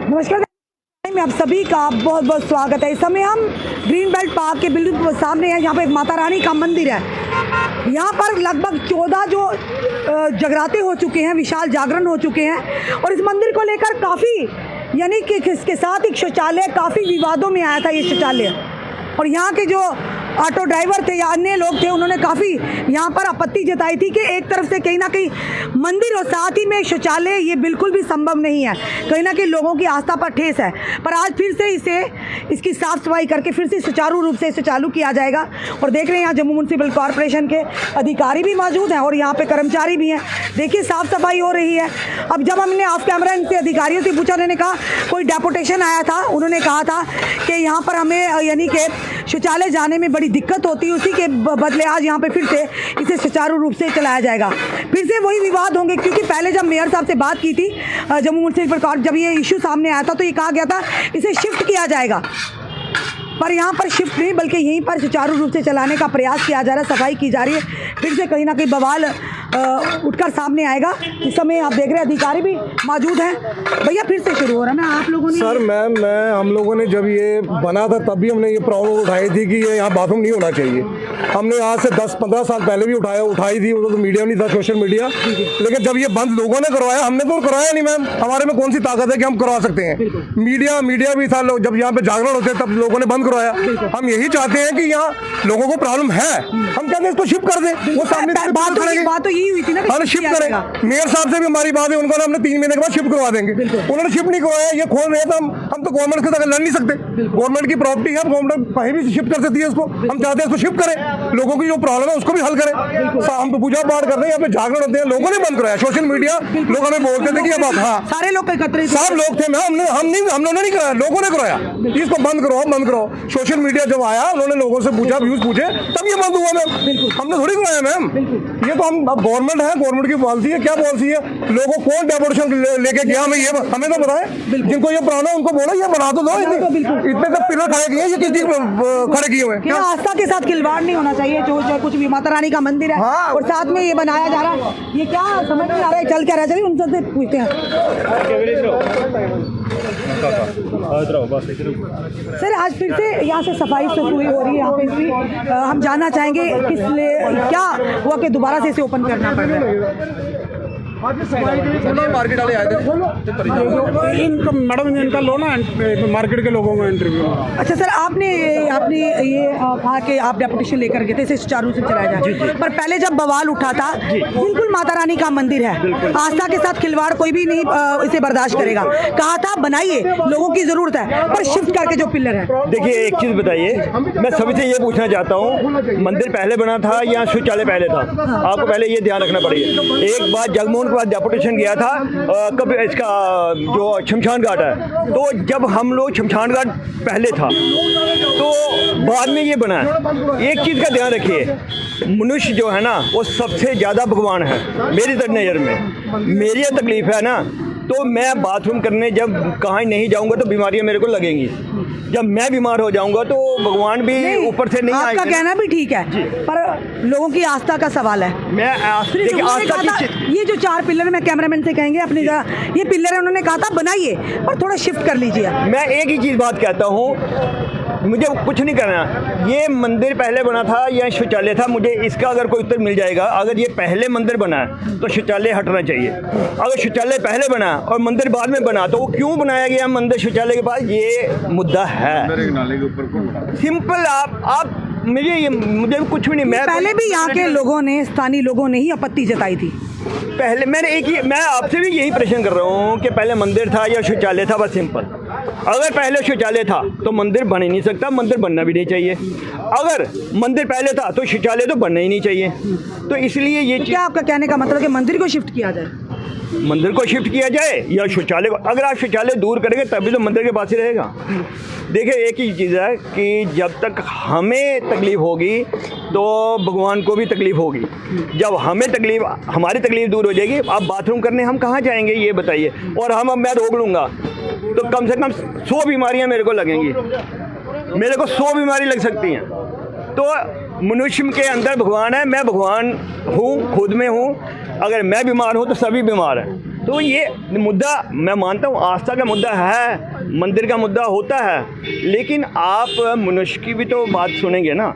नमस्कार में आप सभी का बहुत बहुत स्वागत है। इस समय हम ग्रीन बेल्ट पार्क के बिल्कुल सामने हैं, यहाँ पे एक माता रानी का मंदिर है। यहाँ पर लगभग 14 जो जगराते हो चुके हैं, विशाल जागरण हो चुके हैं और इस मंदिर को लेकर काफ़ी यानी कि इसके साथ एक शौचालय काफ़ी विवादों में आया था ये शौचालय, और यहाँ के जो ऑटो ड्राइवर थे या अन्य लोग थे उन्होंने काफ़ी यहाँ पर आपत्ति जताई थी कि एक तरफ से कहीं ना कहीं मंदिर और साथ ही में शौचालय ये बिल्कुल भी संभव नहीं है, कहीं ना कहीं लोगों की आस्था पर ठेस है। पर आज फिर से इसकी साफ़ सफाई करके फिर से सुचारू रूप से इसे चालू किया जाएगा। और देख रहे हैं यहाँ जम्मू म्यूनसिपल कॉरपोरेशन के अधिकारी भी मौजूद हैं और यहाँ पर कर्मचारी भी हैं। देखिए साफ़ सफाई हो रही है। अब जब हमने ऑफ कैमरा इनसे अधिकारियों से पूछा, उन्होंने कहा कोई डेपुटेशन आया था, उन्होंने कहा था कि यहाँ पर हमें यानी कि शौचालय जाने में बड़ी दिक्कत होती है, उसी के बदले आज यहाँ पे फिर से इसे सुचारू रूप से चलाया जाएगा। फिर से वही विवाद होंगे, क्योंकि पहले जब मेयर साहब से बात की थी जम्मू म्यूनसिपल कॉर्प, जब ये इशू सामने आया था तो ये कहा गया था इसे शिफ्ट किया जाएगा, पर यहाँ पर शिफ्ट नहीं बल्कि यहीं पर सुचारू रूप से चलाने का प्रयास किया जा रहा है, सफाई की जा रही है। फिर से कहीं ना कहीं बवाल उठकर सामने आएगा। इस समय आप देख रहे हैं अधिकारी भी मौजूद हैं। भैया फिर से शुरू हो रहा है ना, आप लोगों ने सर मैं हम लोगों ने जब ये बना था तब भी हमने ये प्रॉब्लम उठाई थी कि ये यहाँ बाथरूम नहीं होना चाहिए। हमने आज से 10-15 साल पहले भी उठाई थी, वो तो मीडिया नहीं था, सोशल मीडिया। लेकिन जब ये बंद लोगों ने करवाया, हमने तो करवाया नहीं मैम। हमारे में कौन सी ताकत है कि हम करवा सकते हैं? मीडिया भी था, जब यहाँ पे जागरण होते तब लोगों ने बंद करवाया। हम यही चाहते हैं कि यहाँ लोगों को प्रॉब्लम है, हम कहते हैं इसको शिफ्ट कर दें। वो सामने बात तो यही हुई थी ना, हम शिफ्ट करें। मेयर साहब से भी हमारी बात है, उनको हमने 3 महीने के बाद शिफ्ट करवा देंगे। उन्होंने शिफ्ट नहीं करवाया, ये खोल रहे थे। हम तो गवर्नमेंट के साथ लड़ नहीं सकते, गवर्नमेंट की प्रॉपर्टी है, गवर्नमेंट कहीं भी शिफ्ट कर सकती है इसको। हम चाहते हैं इसको शिफ्ट करें, लोगों की जो प्रॉब्लम है उसको भी हल करें। हम तो पूजा पाठ कर रहे हैं, यहाँ पे जागरण होते हैं, लोगों ने बंद कराया। सोशल मीडिया लोग हमें बोलते थे कि अब हाँ सारे लोग एकत्रित, सब लोग थे, हम लोगों ने नहीं कराया, लोगों ने कराया। इसको बंद करो। सोशल मीडिया जब आया, उन्होंने लोगों से पूछा, व्यूज पूछे, तब ये बंद हुआ मैम। हमने थोड़ी कराया मैम, ये तो हम गवर्नमेंट है, गवर्नमेंट की पॉलिसी है। क्या पॉलिसी है? लोगों को कौन डेपुटेशन लेके गया हमें, ये हमें तो बताएं। जिनको ये प्रॉब्लम है उनको बोलो ये बना तो दो। इतने तक पिलर खड़े किए, ये किसी खड़े किए हुए हैं। आस्था के साथ खिलवाड़ नहीं होना चाहिए। जो कुछ भी माता रानी का मंदिर है और साथ में ये बनाया जा रहा है, ये क्या समझ नहीं आ रहा है, चल क्या रहा है? चलिए उनसे पूछते हैं। सर आज फिर से यहाँ से सफाई शुरू हो रही है, यहाँ पे भी हम जानना चाहेंगे किस लिए क्या हुआ कि दोबारा से इसे ओपन करना पड़ रहा है। मार्केट वाले आए थे, इनका मैडम इनका लो ना मार्केट के लोगों को इंटरव्यू। अच्छा सर, आपने ये कहा कि आप डेपुटेशन लेकर गए थे इसे सुचारू से चलाया जाए, पर पहले जब बवाल उठा था, बिल्कुल माता रानी का मंदिर है, आस्था के साथ खिलवाड़ कोई भी नहीं इसे बर्दाश्त करेगा। कहा था बनाइए, लोगों की जरूरत है, पर शिफ्ट करके जो पिलर है। देखिए एक चीज़ बताइए, मैं सभी से ये पूछना चाहता हूँ, मंदिर पहले बना था या शौचालय पहले था? आपको पहले ये ध्यान रखना पड़ेगा। एक बार जगमोहन के बाद डेपुटेशन गया था, कब इसका जो शमशान घाट है, तो जब हम लोग शमशान घाट पहले था तो बाद में ये बना है। एक चीज़ का ध्यान रखिए, मनुष्य जो है ना वो सबसे ज़्यादा भगवान है मेरी नज़र में। मेरी ये तकलीफ है ना, तो मैं बाथरूम करने जब कहीं नहीं जाऊंगा तो बीमारियां मेरे को लगेंगी। जब मैं बीमार हो जाऊंगा तो भगवान भी ऊपर से नहीं आएंगे। आपका कहना भी ठीक है, पर लोगों की आस्था का सवाल है। मैं आस्था की ये जो 4 पिलर, मैं कैमरामैन से कहेंगे अपनी जगह, ये पिलर है, उन्होंने कहा था बनाइए और थोड़ा शिफ्ट कर लीजिए। मैं एक ही चीज़ बात कहता हूँ, मुझे कुछ नहीं करना। ये मंदिर पहले बना था या शौचालय था, मुझे इसका अगर कोई उत्तर मिल जाएगा। अगर ये पहले मंदिर बना है तो शौचालय हटना चाहिए। अगर शौचालय पहले बना और मंदिर बाद में बना तो वो क्यों बनाया गया मंदिर शौचालय के पास, ये मुद्दा है। सिंपल। आप मुझे कुछ भी नहीं। मैं पहले भी यहाँ के लोगों ने, स्थानीय लोगों ने ही आपत्ति जताई थी। पहले मैं आपसे भी यही प्रश्न कर रहा हूँ कि पहले मंदिर था या शौचालय था? बस सिंपल। अगर पहले शौचालय था तो मंदिर बन ही नहीं सकता, मंदिर बनना भी नहीं चाहिए। अगर मंदिर पहले था तो शौचालय तो बनना ही नहीं चाहिए। तो इसलिए ये क्या आपका कहने का मतलब है कि मंदिर को शिफ्ट किया जाए? मंदिर को शिफ्ट किया जाए या शौचालय को? अगर आप शौचालय दूर करेंगे तभी तो मंदिर के पास ही रहेगा। देखिए एक ही चीज़ है कि जब तक हमें तकलीफ़ होगी तो भगवान को भी तकलीफ़ होगी। जब हमारी तकलीफ़ दूर हो जाएगी, आप बाथरूम करने हम कहाँ जाएंगे ये बताइए? और अब मैं रोक लूँगा तो कम से कम 100 बीमारियाँ मेरे को लगेंगी, मेरे को 100 बीमारी लग सकती हैं। तो मनुष्य के अंदर भगवान है, मैं भगवान हूँ, खुद में हूँ। अगर मैं बीमार हूँ तो सभी बीमार हैं। तो ये मुद्दा मैं मानता हूँ आस्था का मुद्दा है, मंदिर का मुद्दा होता है, लेकिन आप मनुष्य की भी तो बात सुनेंगे ना।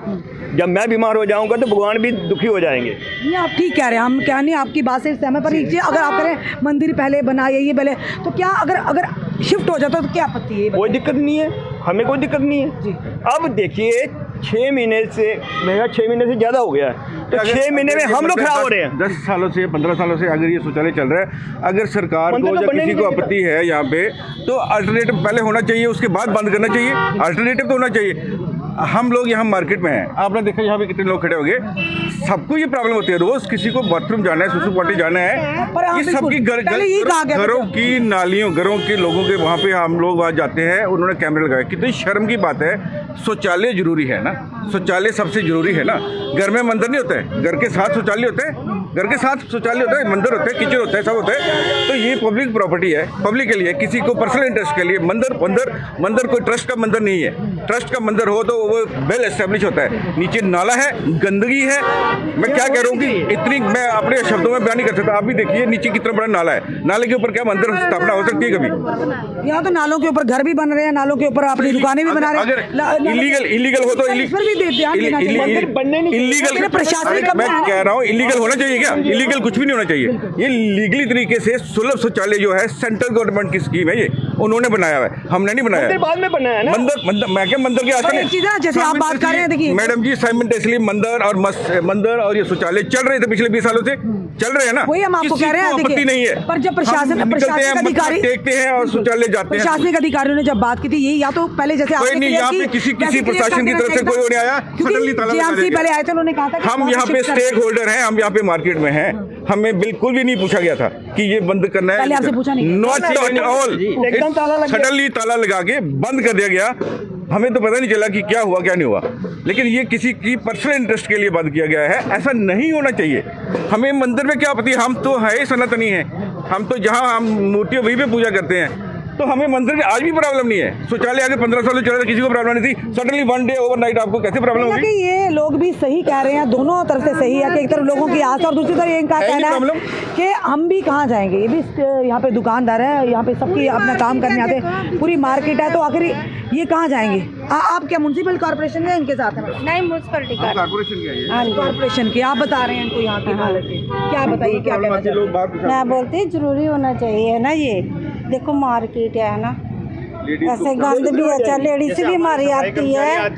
जब मैं बीमार हो जाऊंगा तो भगवान भी दुखी हो जाएंगे। नहीं आप ठीक कह रहे हैं, हम क्या नहीं आपकी बात से सहमत, पर ये अगर आप करें मंदिर पहले बना ये पहले, तो क्या अगर शिफ्ट हो जाता तो क्या आपत्ति है? कोई दिक्कत नहीं है, हमें कोई दिक्कत नहीं है। अब देखिए 6 महीने से मेरा 6 महीने से ज़्यादा हो गया है, तो 6 महीने में हम लोग खराब हो रहे हैं। 10 सालों से 15 सालों से अगर ये शौचालय चल रहा है, अगर सरकार को या किसी को आपत्ति है यहाँ पे, तो अल्टरनेटिव पहले होना चाहिए, उसके बाद बंद करना चाहिए। अल्टरनेटिव तो होना चाहिए। हम लोग यहाँ मार्केट में हैं, आपने देखा यहाँ पे कितने लोग खड़े हो गए, सबको ये प्रॉब्लम होती है। रोज किसी को बाथरूम जाना है, सुसु पॉटी जाना है, ये सबकी घरों की नालियों, घरों के लोगों के वहाँ पे हम लोग वहाँ जाते हैं, उन्होंने कैमरे लगाए। कितनी शर्म की बात है। शौचालय जरूरी है ना, शौचालय सबसे जरूरी है ना। घर में मंदिर नहीं होता है, घर के साथ शौचालय होता है, घर के साथ शौचालय होता है, मंदिर होता है, किचन होता है, सब होता है। तो ये पब्लिक प्रॉपर्टी है, पब्लिक के लिए, किसी को पर्सनल इंटरेस्ट के लिए। मंदिर कोई ट्रस्ट का मंदिर नहीं है। ट्रस्ट का मंदिर हो तो वो वेल एस्टेब्लिश होता है। नीचे नाला है, गंदगी है। मैं क्या कह रहा हूँ कि इतनी, मैं अपने शब्दों में बयान नहीं कर सकता। आप भी देखिए नीचे कितना बड़ा नाला है, नाले के ऊपर क्या मंदिर स्थापना हो सकती है कभी? यहाँ तो नालों के ऊपर घर भी बन रहे हैं, नालों के ऊपर अपनी दुकानें भी बना रहे हैं। अगर इलीगल हो तो इलीगल, प्रशासनिक, मैं कह रहा हूँ इलीगल होना चाहिए क्या? इलीगल कुछ भी नहीं होना चाहिए। ये लीगली तरीके से सुलभ शौचालय जो है, सेंट्रल गवर्नमेंट की स्कीम है, ये उन्होंने बनाया है, हमने नहीं बनाया। बाद में बनाया ना मंदिर, मैं क्या मंदिर के आसपास, जैसे आप बात कर रहे हैं, देखिए मैडम जी, साइमल्टेनियसली मंदिर और ये शौचालय चल रहे थे पिछले 20 सालों से, चल रहे हैं ना। वही हम आपको कह रहे हैं, आपत्ति नहीं है। पर जब प्रशासनिक अधिकारी देखते हैं और शौचालय जाते हैं, प्रशासनिक अधिकारियों ने जब बात की थी, ये या तो पहले जैसे कोई नहीं, यहाँ पे किसी प्रशासन की तरफ से कोई नहीं आया। पहले आए थे, उन्होंने कहा था हम यहाँ पे स्टेक होल्डर हैं, हम यहाँ पे मार्केट में हैं, हमें बिल्कुल भी नहीं पूछा गया था कि ये बंद करना है। पहले आपसे पूछा नहीं, नॉट एट ऑल, सडनली ताला लगा के बंद कर दिया गया। हमें तो पता नहीं चला कि क्या हुआ क्या नहीं हुआ, लेकिन ये किसी की पर्सनल इंटरेस्ट के लिए बंद किया गया है। ऐसा नहीं होना चाहिए। हमें मंदिर में क्या पता, हम तो है सनातनी हैं, हम तो जहाँ हम मूर्तियों वहीं पे पूजा करते हैं, तो हमें मंदिर में आज भी प्रॉब्लम नहीं है। शौचालय आगे 15 साल चला था, किसी को प्रॉब्लम नहीं थी। सडनली वन डे ओवरनाइट आपको कैसे प्रॉब्लम होगी? ये लोग भी सही कह रहे हैं, दोनों तरफ से सही है कि एक तरफ लोगों की आस्था और दूसरी तरफ इनका कहना है कि हम भी कहाँ जाएंगे। ये भी यहाँ पे दुकानदार है, यहाँ पे सबकी अपना काम करने आते हैं, पूरी मार्केट है, तो आखिर ये कहाँ जाएंगे? आप क्या म्युनिसिपल कॉर्पोरेशन में इनके साथ हैं? नहीं, म्युनिसिपलिटी कॉर्पोरेशन की आप बता रहे हैं इनको यहाँ की हालत है, क्या बताइए, क्या कहना चाहते हैं? मैं बोलती जरूरी होना चाहिए ना। ये देखो मार्केट है ना, ऐसे गंद भी अच्छा, लेडीज भी हमारी आती है,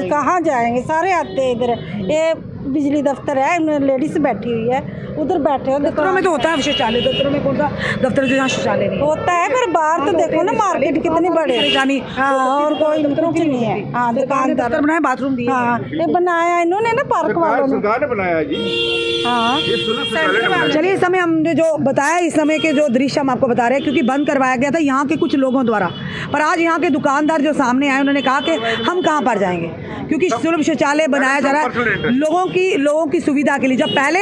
कहाँ जाएंगे, सारे आते हैं इधर। ये बिजली दफ्तर है, लेडीज बैठी हुई है, उधर बैठे हो। दफ्तरों में तो होता है शौचालय, दफ्तरों में कौन सा दफ्तर जहाँ शौचालय नहीं होता है, पर बाहर तो देखो ना मार्केट कितनी बड़ी। जानी। हाँ, और कोई कुछ नहीं है। हाँ, दुकानदार बनाए, बाथरूम दिए। हाँ, ये बनाया इन्होंने ना, पार्क वालों ने। सरकार ने बनाया जी। हाँ, चलिए इस समय हमने जो बताया, इस समय के जो दृश्य हम आपको बता रहे हैं, क्योंकि बंद करवाया गया था यहाँ के कुछ लोगों द्वारा, पर आज यहाँ के दुकानदार जो सामने आए, उन्होंने कहा कि हम कहाँ पर जाएंगे, क्योंकि सुलभ शौचालय बनाया जा रहा है लोगों की सुविधा के लिए। जब पहले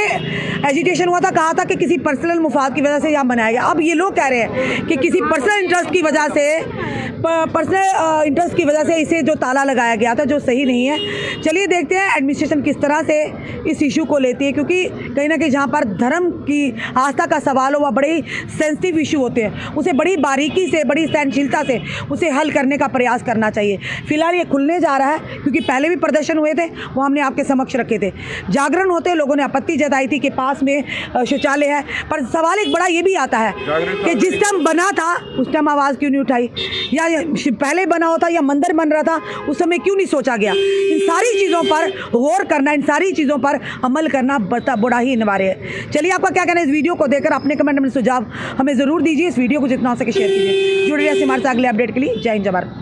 एजिटेशन हुआ था, कहा था कि किसी पर्सनल मुफाद की वजह से यहाँ बनाया गया। अब ये लोग कह रहे हैं कि किसी पर्सनल इंटरेस्ट की वजह से इसे जो ताला लगाया गया था, जो सही नहीं है। चलिए देखते हैं एडमिनिस्ट्रेशन किस तरह से इस इशू को लेती है, क्योंकि कहीं ना कहीं जहाँ पर धर्म की आस्था का सवाल हो, वह बड़े ही सेंसिटिव इशू होते हैं, उसे बड़ी बारीकी से, बड़ी सहनशीलता से उसे हल करने का प्रयास करना चाहिए। फिलहाल ये खुलने जा रहा है, क्योंकि पहले भी प्रदर्शन हुए थे, वो हमने आपके समक्ष रखे थे। जागरण होते लोगों ने आपत्ति जताई थी कि पास में शौचालय है, पर सवाल एक बड़ा ये भी आता है कि जिस टाइम बना था उस टाइम आवाज़ क्यों नहीं उठाई, या पहले बना होता या मंदिर बन रहा था उस समय क्यों नहीं सोचा गया। इन सारी चीज़ों पर गौर करना, इन सारी चीज़ों पर अमल करना बड़ा ही अनिवार्य है। चलिए आपका क्या कहना है इस वीडियो को देखकर, अपने कमेंट में सुझाव हमें ज़रूर दीजिए। इस वीडियो को जितना हो सके शेयर कीजिए। जुड़े रहिए हमारे साथ अगले अपडेट के लिए। जय हिंद, जय भारत।